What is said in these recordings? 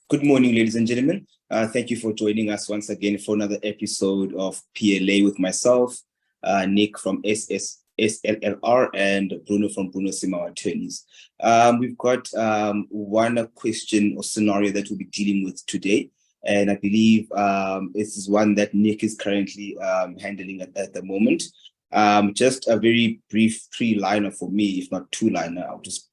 Good morning, ladies and gentlemen. Thank you for joining us once again for another episode of PLA with myself, Nick from SSLR, and Bruno from Bruno Simao Attorneys. We've got one question or scenario that we'll be dealing with today, and I believe this is one that Nick is currently handling at the moment. Just a very brief three-liner for me, if not two-liner. I'll just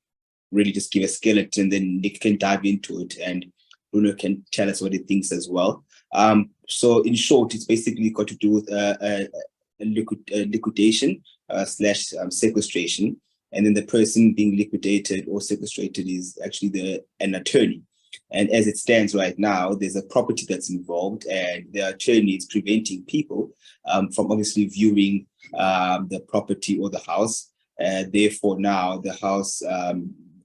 really just give a skeleton, then Nick can dive into it, and Bruno can tell us what he thinks as well. So in short, it's basically got to do with a liquidation slash sequestration. And then the person being liquidated or sequestrated is actually an attorney. And as it stands right now, there's a property that's involved, and the attorney is preventing people from obviously viewing the property or the house. Therefore, now the house,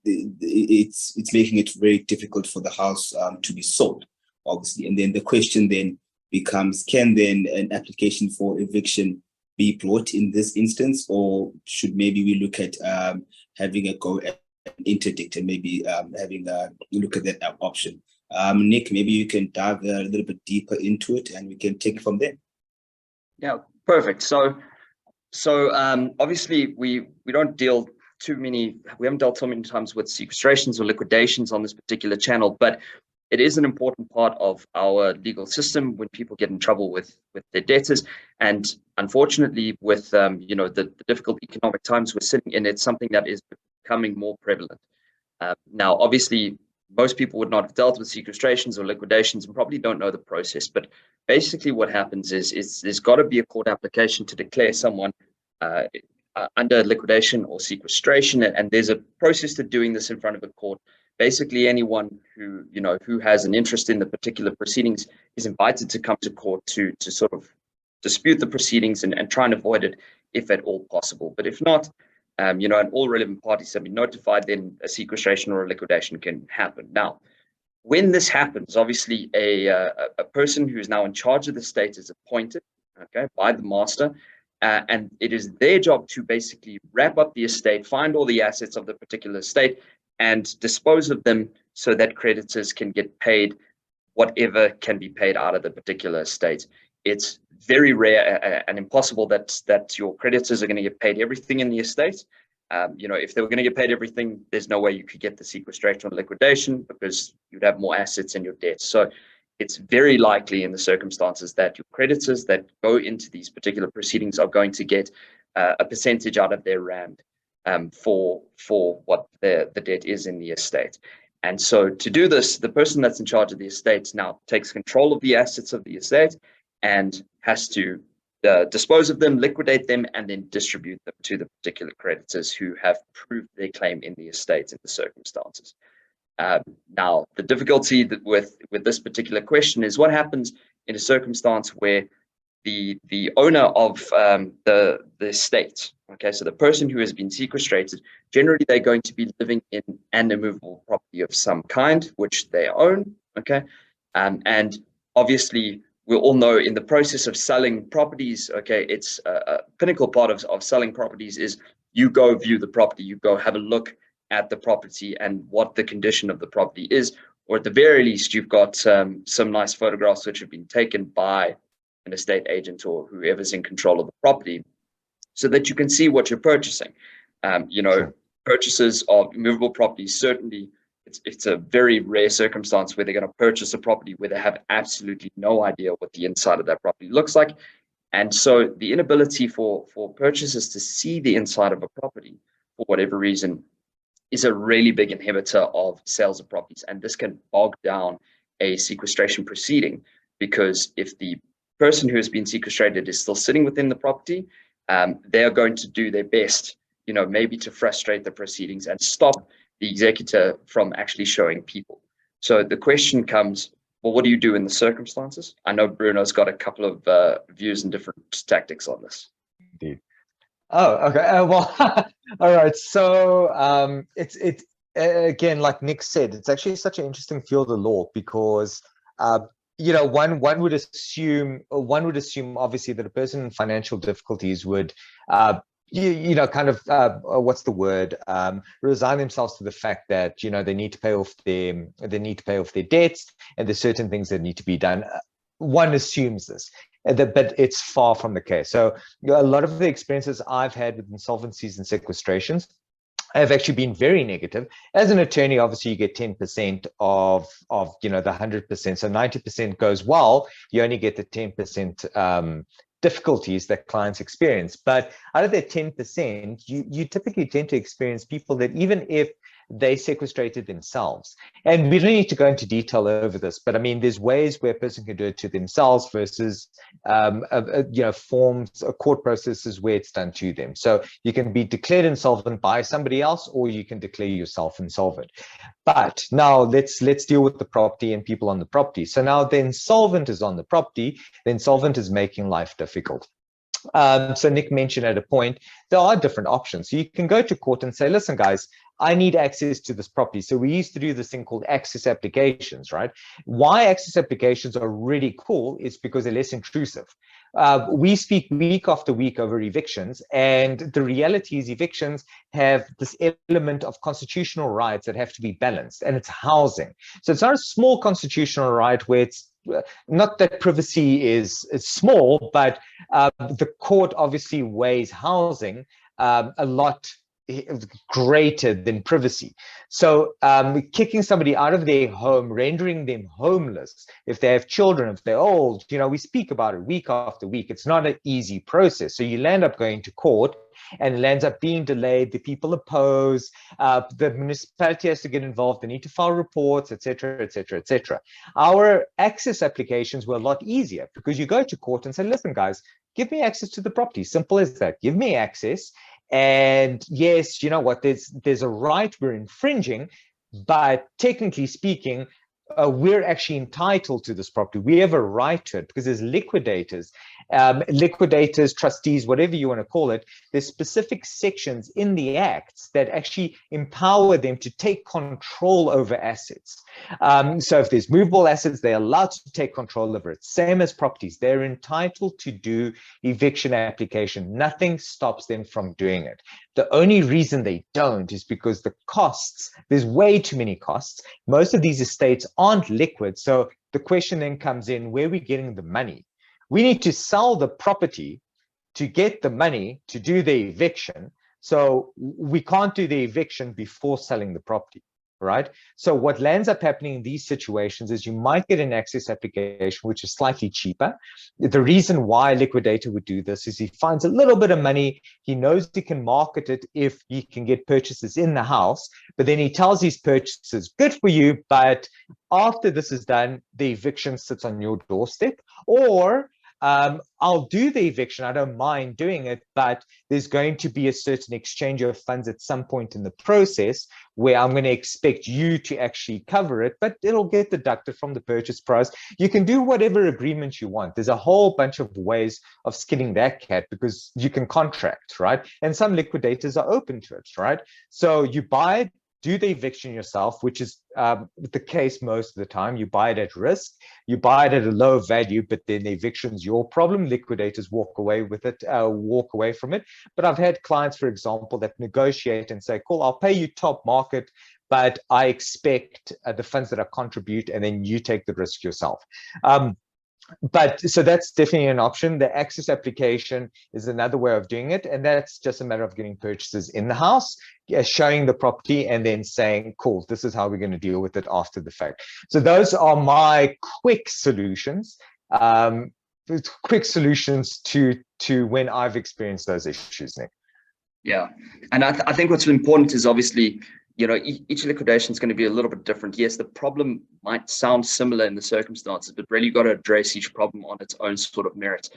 it's making it very difficult for the house to be sold, obviously. And then the question then becomes, can then an application for eviction be brought in this instance, or should maybe we look at having a go at interdict and maybe having a look at that option? Nick, maybe you can dive a little bit deeper into it and we can take it from there. Yeah, perfect. So obviously we don't deal we haven't dealt so many times with sequestrations or liquidations on this particular channel, but it is an important part of our legal system when people get in trouble with their debtors. And unfortunately, with the difficult economic times we're sitting in, it's something that is becoming more prevalent. Now, obviously, most people would not have dealt with sequestrations or liquidations and probably don't know the process. But basically what happens is there's got to be a court application to declare someone under liquidation or sequestration, and there's a process to doing this in front of a court. Basically, anyone who has an interest in the particular proceedings is invited to come to court to sort of dispute the proceedings and try and avoid it if at all possible. But if not, and all relevant parties have been notified, then a sequestration or a liquidation can happen. Now, when this happens, obviously a person who is now in charge of the estate is appointed, by the master. And it is their job to basically wrap up the estate, find all the assets of the particular estate, and dispose of them so that creditors can get paid whatever can be paid out of the particular estate. It's very rare and impossible that your creditors are going to get paid everything in the estate. If they were going to get paid everything, there's no way you could get the sequestration or liquidation because you'd have more assets in your debt. So it's very likely in the circumstances that your creditors that go into these particular proceedings are going to get a percentage out of their rand for what the debt is in the estate. And so to do this, the person that's in charge of the estate now takes control of the assets of the estate and has to dispose of them, liquidate them, and then distribute them to the particular creditors who have proved their claim in the estate in the circumstances. Now, the difficulty with this particular question is what happens in a circumstance where the owner of the estate, so the person who has been sequestrated, generally they're going to be living in an immovable property of some kind, which they own, and obviously we all know in the process of selling properties, it's a pinnacle part of selling properties is you go view the property, you go have a look at the property and what the condition of the property is, or at the very least you've got some nice photographs which have been taken by an estate agent or whoever's in control of the property so that you can see what you're purchasing. Sure. Purchases of immovable properties, certainly it's a very rare circumstance where they're going to purchase a property where they have absolutely no idea what the inside of that property looks like. And so the inability for purchasers to see the inside of a property for whatever reason is a really big inhibitor of sales of properties. And this can bog down a sequestration proceeding, because if the person who has been sequestrated is still sitting within the property, they are going to do their best, maybe to frustrate the proceedings and stop the executor from actually showing people. So the question comes, well, what do you do in the circumstances? I know Bruno's got a couple of views and different tactics on this. Indeed. Oh, okay. Well, all right. So it's again, like Nick said, it's actually such an interesting field of law because one would assume obviously that a person in financial difficulties would kind of what's the word? Resign themselves to the fact that they need to pay off their debts, and there's certain things that need to be done. One assumes this, but it's far from the case. So a lot of the experiences I've had with insolvencies and sequestrations have actually been very negative. As an attorney, obviously you get 10% of the 100%. So 90% goes well, you only get the 10% difficulties that clients experience. But out of that 10%, you typically tend to experience people that even if they sequestrated themselves, and we don't need to go into detail over this, but I mean, there's ways where a person can do it to themselves versus forms court processes where it's done to them. So you can be declared insolvent by somebody else, or you can declare yourself insolvent. But now let's deal with the property and people on the property. So now the insolvent is on the property. The insolvent is making life difficult. So Nick mentioned at a point, there are different options. So you can go to court and say, listen, guys, I need access to this property. So we used to do this thing called access applications, right? Why access applications are really cool is because they're less intrusive. We speak week after week over evictions, and the reality is evictions have this element of constitutional rights that have to be balanced, and it's housing. So it's not a small constitutional right where it's not that privacy is small, but the court obviously weighs housing a lot greater than privacy. So kicking somebody out of their home, rendering them homeless, if they have children, if they're old, we speak about it week after week. It's not an easy process. So you land up going to court, and it ends up being delayed. The people oppose, the municipality has to get involved. They need to file reports, etc., etc., etc. Our access applications were a lot easier because you go to court and say, listen, guys, give me access to the property. Simple as that. Give me access. And yes, you know what, there's a right we're infringing, but technically speaking, we're actually entitled to this property. We have a right to it because there's liquidators, trustees, whatever you want to call it. There's specific sections in the acts that actually empower them to take control over assets. So if there's movable assets, they're allowed to take control over it. Same as properties. They're entitled to do eviction application. Nothing stops them from doing it. The only reason they don't is because the costs, there's way too many costs. Most of these estates aren't liquid. So the question then comes in, where are we getting the money? We need to sell the property to get the money to do the eviction. So we can't do the eviction before selling the property, right? So what lands up happening in these situations is you might get an access application, which is slightly cheaper. The reason why a liquidator would do this is he finds a little bit of money. He knows he can market it if he can get purchases in the house, but then he tells these purchasers, good for you, but after this is done, the eviction sits on your doorstep, or I'll do the eviction. I don't mind doing it, but there's going to be a certain exchange of funds at some point in the process where I'm going to expect you to actually cover it, but it'll get deducted from the purchase price. You can do whatever agreement you want. There's a whole bunch of ways of skinning that cat because you can contract, right? And some liquidators are open to it, right? So you buy it, do the eviction yourself, which is the case most of the time. You buy it at risk, you buy it at a low value, but then the eviction's your problem. Liquidators walk away with it, walk away from it. But I've had clients, for example, that negotiate and say, cool, I'll pay you top market, but I expect the funds that I contribute, and then you take the risk yourself. But so that's definitely an option. The access application is another way of doing it, and that's just a matter of getting purchases in the house, showing the property, and then saying, cool, this is how we're going to deal with it after the fact. So those are my quick solutions, to when I've experienced those issues, Nick. Yeah, and I think what's important is obviously, each liquidation is going to be a little bit different. Yes, the problem might sound similar in the circumstances, but really you've got to address each problem on its own sort of merit,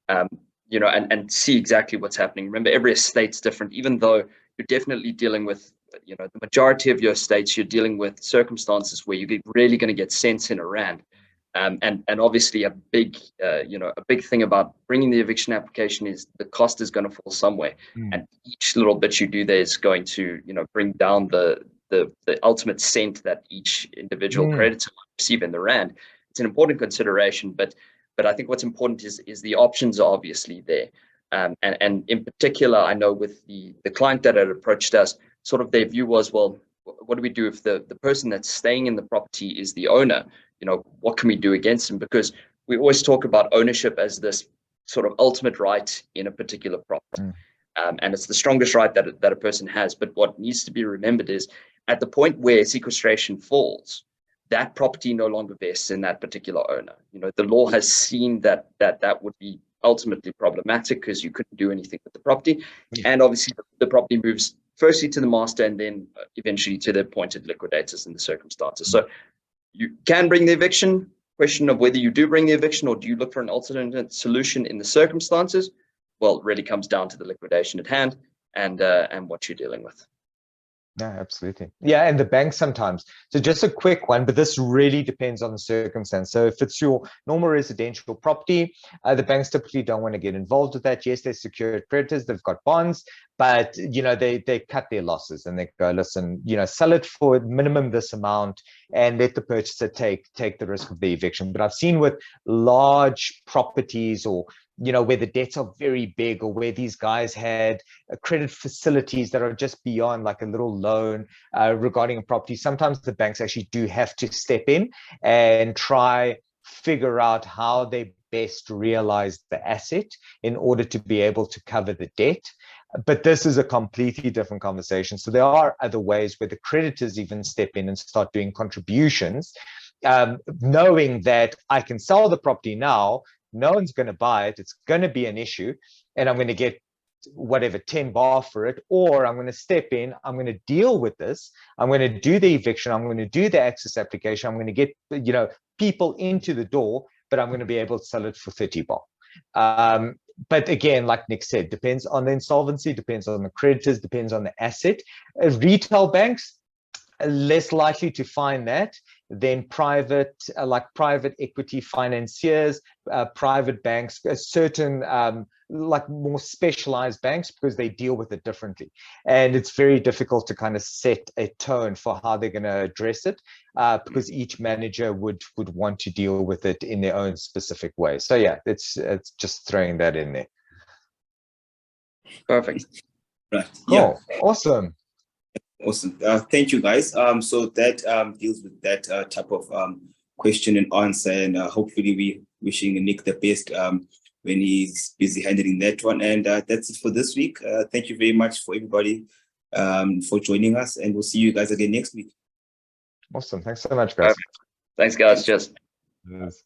and see exactly what's happening. Remember, every estate's different, even though you're definitely dealing with, the majority of your estates, you're dealing with circumstances where you're really going to get cents in a rand. And obviously a big thing about bringing the eviction application is the cost is going to fall somewhere, and each little bit you do there is going to bring down the ultimate cent that each individual creditor might receive in the rand. It's an important consideration, but I think what's important is the options are obviously there. And in particular, I know with the client that had approached us, sort of their view was, well, what do we do if the person that's staying in the property is the owner? You know, what can we do against him? Because we always talk about ownership as this sort of ultimate right in a particular property. And it's the strongest right that a person has. But what needs to be remembered is at the point where sequestration falls, that property no longer vests in that particular owner. You know, the law has seen that would be ultimately problematic because you couldn't do anything with the property. And obviously the property moves firstly to the master and then eventually to the appointed liquidators in the circumstances. So you can bring the eviction. Question of whether you do bring the eviction or do you look for an alternate solution in the circumstances, well, it really comes down to the liquidation at hand and what you're dealing with. Yeah, absolutely. Yeah, and the bank sometimes. So just a quick one, but this really depends on the circumstance. So if it's your normal residential property, the banks typically don't want to get involved with that. Yes, they're secured creditors, they've got bonds, but you know they cut their losses and they go, listen, you know, sell it for minimum this amount and let the purchaser take the risk of the eviction. But I've seen with large properties or you know, where the debts are very big or where these guys had credit facilities that are just beyond like a little loan regarding a property. Sometimes the banks actually do have to step in and try figure out how they best realize the asset in order to be able to cover the debt. But this is a completely different conversation. So there are other ways where the creditors even step in and start doing contributions, knowing that I can sell the property now, no one's going to buy it, it's going to be an issue, and I'm going to get whatever 10 bar for it, or I'm going to step in, I'm going to deal with this, I'm going to do the eviction, I'm going to do the access application, I'm going to get, you know, people into the door, but I'm going to be able to sell it for 30 bar. But again, like Nick said, depends on the insolvency, depends on the creditors, depends on the asset. Retail banks are less likely to find that than private, like private equity financiers, private banks, certain like more specialized banks, because they deal with it differently. And it's very difficult to kind of set a tone for how they're going to address it, because each manager would want to deal with it in their own specific way. So yeah, it's just throwing that in there. Perfect. Right. Cool. Yeah. Awesome. Awesome. Thank you, guys. So that deals with that type of question and answer, and hopefully we wishing Nick the best when he's busy handling that one. And that's it for this week. Thank you very much for everybody for joining us, and we'll see you guys again next week. Awesome. Thanks so much, guys. Thanks, guys. Cheers. Yes.